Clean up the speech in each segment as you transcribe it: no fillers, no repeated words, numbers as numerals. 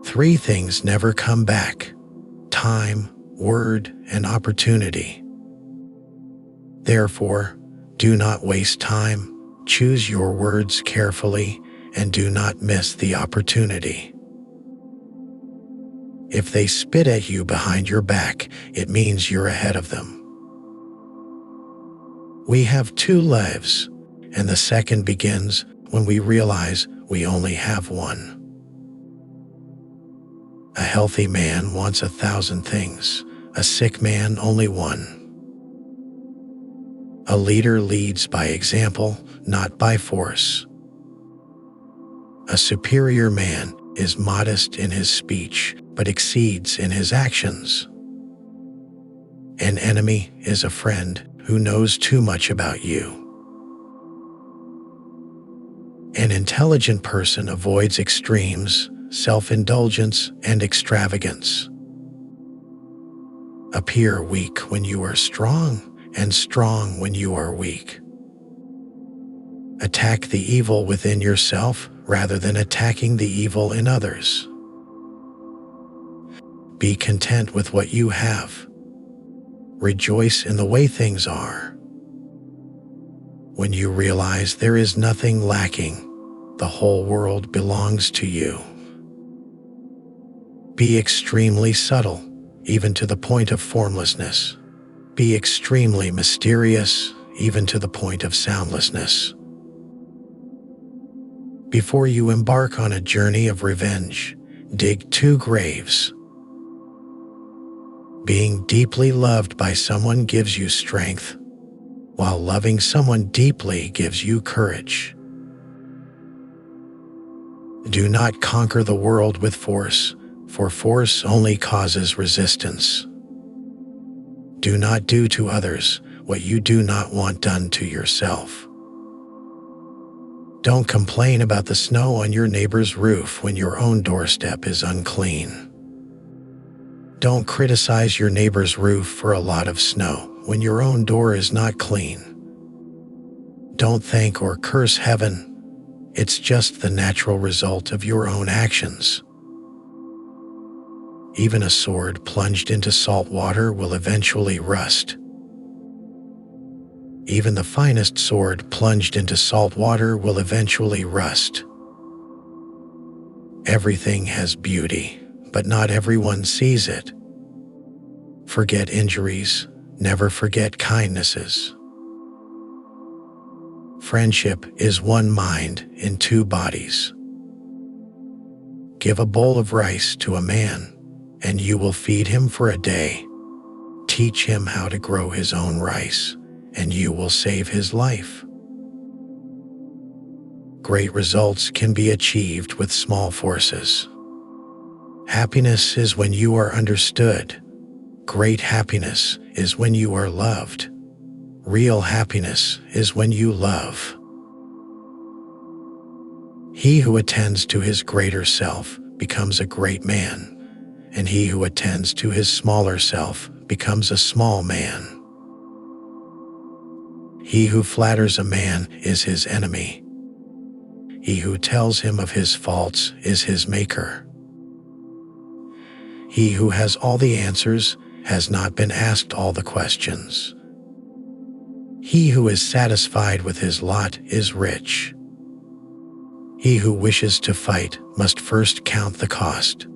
Three things never come back: time, word, and opportunity. Therefore, do not waste time, choose your words carefully, and do not miss the opportunity. If they spit at you behind your back, it means you're ahead of them. We have two lives, and the second begins when we realize we only have one. A healthy man wants 1,000 things, a sick man only one. A leader leads by example, not by force. A superior man is modest in his speech, but exceeds in his actions. An enemy is a friend who knows too much about you. An intelligent person avoids extremes, self-indulgence, and extravagance. Appear weak when you are strong, and strong when you are weak. Attack the evil within yourself rather than attacking the evil in others. Be content with what you have. Rejoice in the way things are. When you realize there is nothing lacking, the whole world belongs to you. Be extremely subtle, even to the point of formlessness. Be extremely mysterious, even to the point of soundlessness. Before you embark on a journey of revenge, dig 2 graves. Being deeply loved by someone gives you strength, while loving someone deeply gives you courage. Do not conquer the world with force, for force only causes resistance. Do not do to others what you do not want done to yourself. Don't complain about the snow on your neighbor's roof when your own doorstep is unclean. Don't criticize your neighbor's roof for a lot of snow when your own door is not clean. Don't thank or curse heaven. It's just the natural result of your own actions. Even a sword plunged into salt water will eventually rust. Even the finest sword plunged into salt water will eventually rust. Everything has beauty, but not everyone sees it. Forget injuries, never forget kindnesses. Friendship is one mind in 2 bodies. Give a bowl of rice to a man, and you will feed him for a day. Teach him how to grow his own rice, and you will save his life. Great results can be achieved with small forces. Happiness is when you are understood. Great happiness is when you are loved. Real happiness is when you love. He who attends to his greater self becomes a great man, and he who attends to his smaller self becomes a small man. He who flatters a man is his enemy. He who tells him of his faults is his maker. He who has all the answers has not been asked all the questions. He who is satisfied with his lot is rich. He who wishes to fight must first count the cost.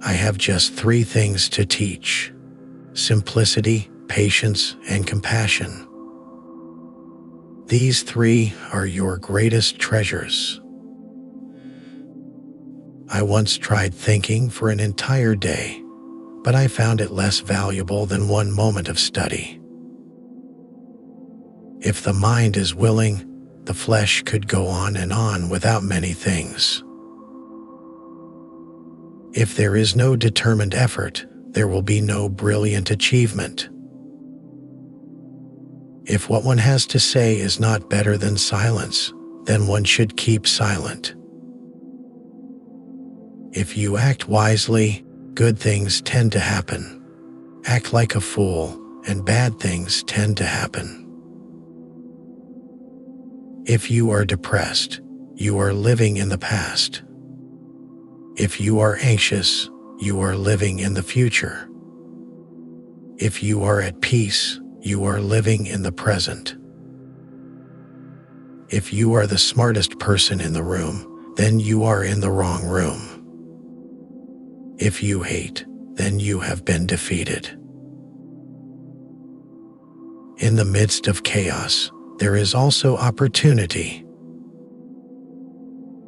I have just 3 things to teach: simplicity, patience, and compassion. These 3 are your greatest treasures. I once tried thinking for an entire day, but I found it less valuable than 1 moment of study. If the mind is willing, the flesh could go on and on without many things. If there is no determined effort, there will be no brilliant achievement. If what one has to say is not better than silence, then one should keep silent. If you act wisely, good things tend to happen. Act like a fool, and bad things tend to happen. If you are depressed, you are living in the past. If you are anxious, you are living in the future. If you are at peace, you are living in the present. If you are the smartest person in the room, then you are in the wrong room. If you hate, then you have been defeated. In the midst of chaos, there is also opportunity.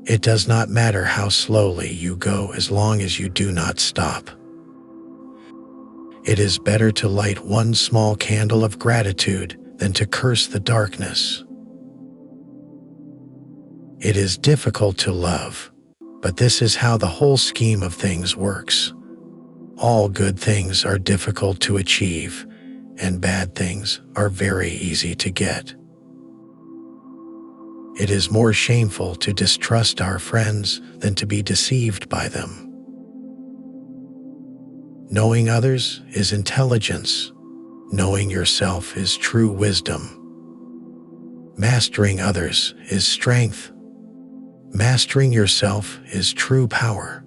It does not matter how slowly you go as long as you do not stop. It is better to light one small candle of gratitude than to curse the darkness. It is difficult to love, but this is how the whole scheme of things works. All good things are difficult to achieve, and bad things are very easy to get. It is more shameful to distrust our friends than to be deceived by them. Knowing others is intelligence. Knowing yourself is true wisdom. Mastering others is strength. Mastering yourself is true power.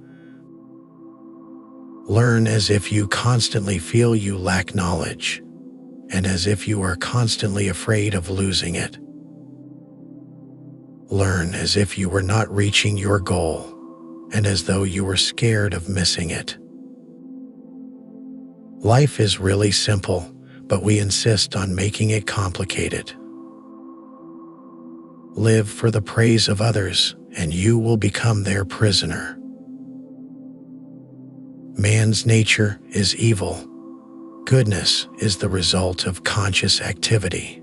Learn as if you constantly feel you lack knowledge, and as if you are constantly afraid of losing it. Learn as if you were not reaching your goal, and as though you were scared of missing it. Life is really simple, but we insist on making it complicated. Live for the praise of others, and you will become their prisoner. Man's nature is evil. Goodness is the result of conscious activity.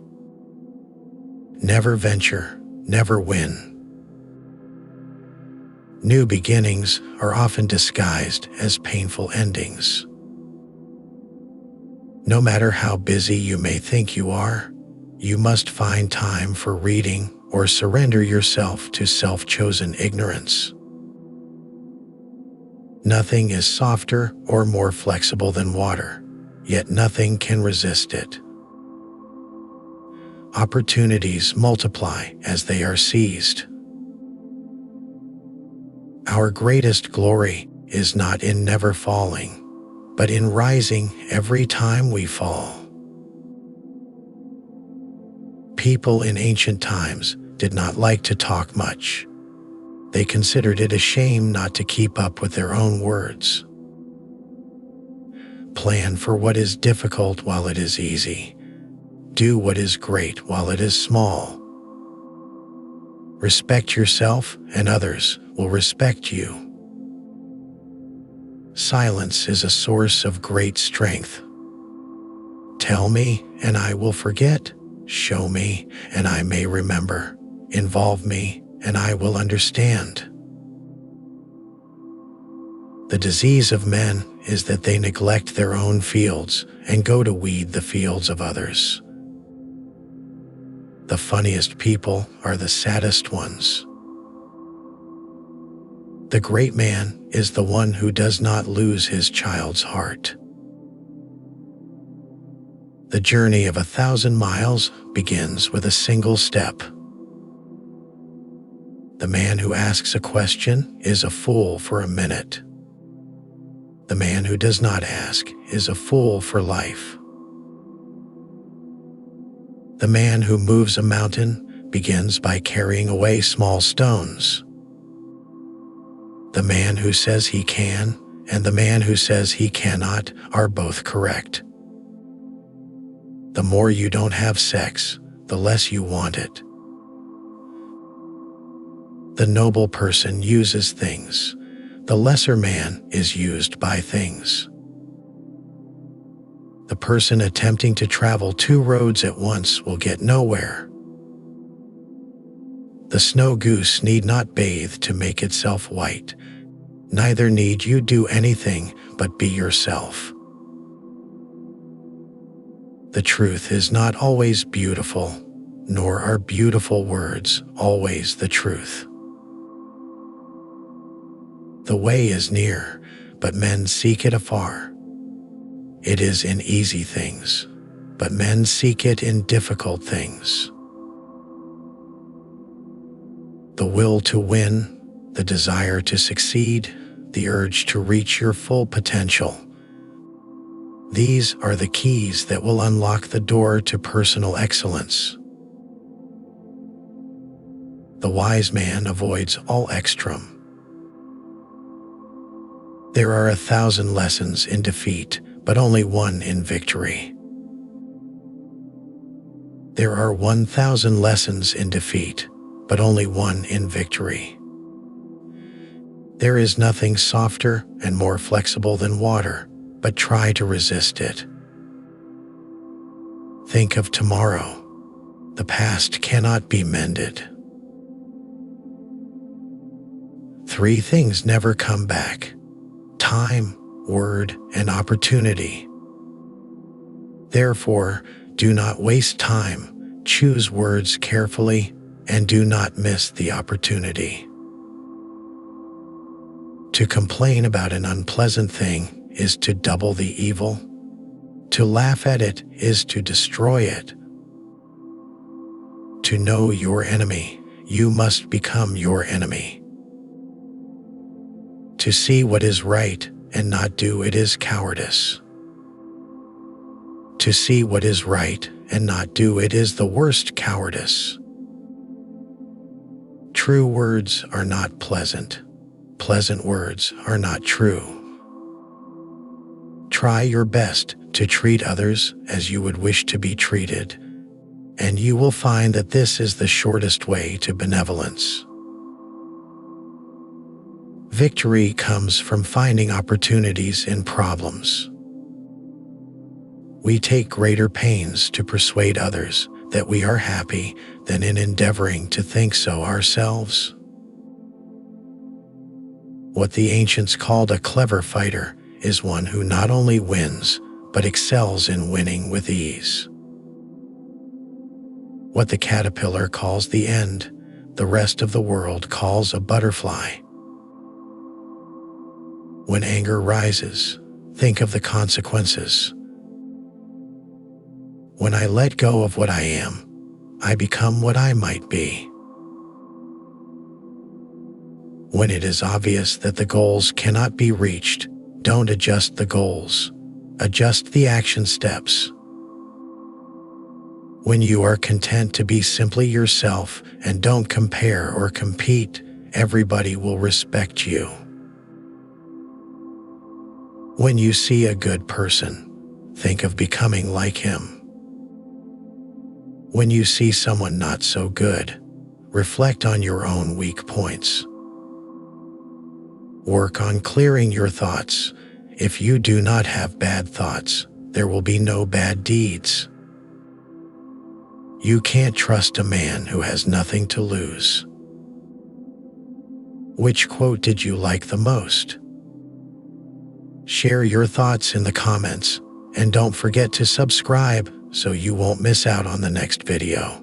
Never venture, never win. New beginnings are often disguised as painful endings. No matter how busy you may think you are, you must find time for reading or surrender yourself to self-chosen ignorance. Nothing is softer or more flexible than water, yet nothing can resist it. Opportunities multiply as they are seized. Our greatest glory is not in never falling, but in rising every time we fall. People in ancient times did not like to talk much. They considered it a shame not to keep up with their own words. Plan for what is difficult while it is easy. Do what is great while it is small. Respect yourself, and others will respect you. Silence is a source of great strength. Tell me, and I will forget. Show me, and I may remember. Involve me, and I will understand. The disease of men is that they neglect their own fields and go to weed the fields of others. The funniest people are the saddest ones. The great man is the one who does not lose his child's heart. The journey of 1,000 miles begins with a single step. The man who asks a question is a fool for a minute. The man who does not ask is a fool for life. The man who moves a mountain begins by carrying away small stones. The man who says he can and the man who says he cannot are both correct. The more you don't have sex, the less you want it. The noble person uses things. The lesser man is used by things. The person attempting to travel 2 roads at once will get nowhere. The snow goose need not bathe to make itself white. Neither need you do anything but be yourself. The truth is not always beautiful, nor are beautiful words always the truth. The way is near, but men seek it afar. It is in easy things, but men seek it in difficult things. The will to win, the desire to succeed, the urge to reach your full potential. These are the keys that will unlock the door to personal excellence. The wise man avoids all extreme. There are 1,000 lessons in defeat, but only one in victory. There are 1,000 lessons in defeat, but only one in victory. There is nothing softer and more flexible than water, but try to resist it. Think of tomorrow. The past cannot be mended. 3 things never come back: time, word, and opportunity. Therefore, do not waste time, choose words carefully, and do not miss the opportunity. To complain about an unpleasant thing is to double the evil. To laugh at it is to destroy it. To know your enemy, you must become your enemy. To see what is right and not do it is cowardice. To see what is right and not do it is the worst cowardice. True words are not pleasant. Pleasant words are not true. Try your best to treat others as you would wish to be treated, and you will find that this is the shortest way to benevolence. Victory comes from finding opportunities in problems. We take greater pains to persuade others that we are happy than in endeavoring to think so ourselves. What the ancients called a clever fighter is one who not only wins, but excels in winning with ease. What the caterpillar calls the end, the rest of the world calls a butterfly. When anger rises, think of the consequences. When I let go of what I am, I become what I might be. When it is obvious that the goals cannot be reached, don't adjust the goals. Adjust the action steps. When you are content to be simply yourself and don't compare or compete, everybody will respect you. When you see a good person, think of becoming like him. When you see someone not so good, reflect on your own weak points. Work on clearing your thoughts. If you do not have bad thoughts, there will be no bad deeds. You can't trust a man who has nothing to lose. Which quote did you like the most? Share your thoughts in the comments, and don't forget to subscribe so you won't miss out on the next video.